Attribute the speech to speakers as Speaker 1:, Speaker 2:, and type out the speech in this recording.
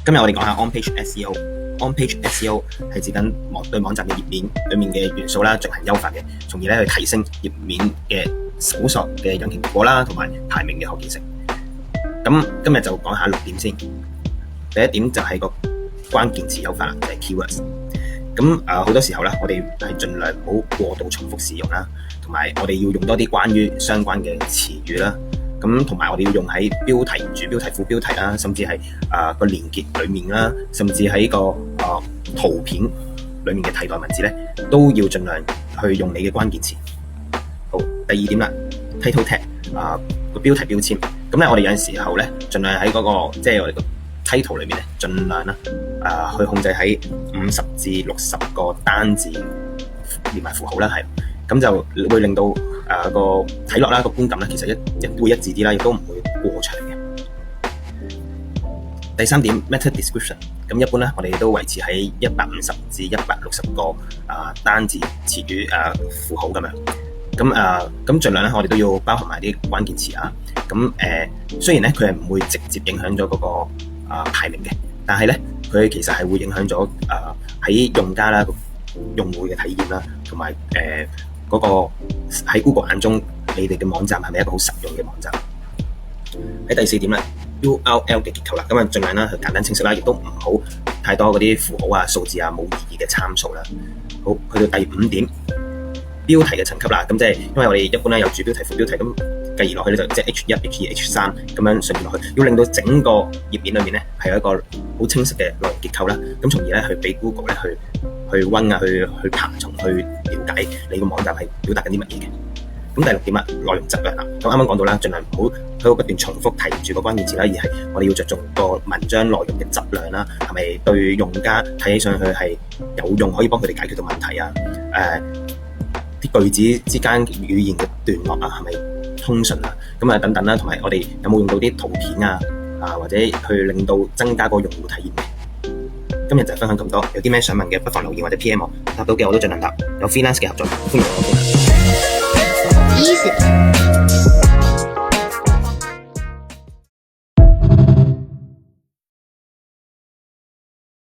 Speaker 1: 今日我哋講下 on-page SEO。on-page SEO 係指緊對網站嘅頁面裡面嘅元素啦，進行優化嘅，從而咧去提升頁面嘅搜索嘅引擎結果啦，同埋排名嘅可見性。咁今日就講下6點先。第一點就係個關鍵詞優化啦，就係 keywords。咁好多時候啦，我哋係盡量唔好過度重複使用啦，同埋我哋要用多啲關於相關嘅詞語啦。咁同埋我哋要用喺標題、主標題、副標題啦，甚至係個連結裡面啦，甚至喺個圖片裡面嘅替代文字咧，都要盡量去用你嘅關鍵詞。好，第二點啦 ，title tag 個標題標籤。咁咧，我哋有陣時候咧，盡量喺嗰個即係我哋個 title 裏面咧，盡量啦去控制喺50至60個單字連埋符號啦，係咁就會令到個睇落啦個觀感咧，其實會一致啲啦，亦都唔會過長嘅。第三點 meta description， 咁一般咧，我哋都維持喺150至160個單字詞語符號咁樣。咁盡量咧，我哋都要包含埋啲關鍵詞啊。咁雖然咧佢係唔會直接影響咗嗰個排名嘅，但係咧佢其實係會影響咗喺用家啦、用戶嘅體驗啦，同埋嗰個喺 Google 眼中你哋嘅網站係咪一個好實用嘅網站？喺第4點咧 URL 嘅結構啦，咁盡量啦去簡單清晰啦，亦都唔好太多嗰啲符號啊、數字啊冇意義嘅參數啦。好，去到第5點。標題嘅層級啦，咁即係因為我哋一般咧有主標題、副標題，咁繼而落去咧就即係 H1、H2、H3咁樣順住落去，要令到整個頁面裏面咧係有一個好清晰嘅內容結構啦，咁從而咧去俾 Google 咧去溫啊，去爬蟲，去了解你個網站係表達緊啲乜嘢嘅。咁第6點啦，內容質量啦，咁啱啱講到啦，盡量唔好喺度不斷重複提住個關鍵詞啦，而係我哋要着重個文章內容嘅質量啦，係咪對用家睇起上去係有用，可以幫佢哋解決到問題啊？啲句子之間語言嘅段落啊，係咪通順啊？咁啊等等啦，同埋我哋有冇用到啲圖片啊，或者去令到增加個用戶體驗嘅。今日就分享咁多，有啲咩想問嘅不妨留言或者 PM 我，答到嘅我都盡量答。有 freelance 嘅合作，歡迎我傾。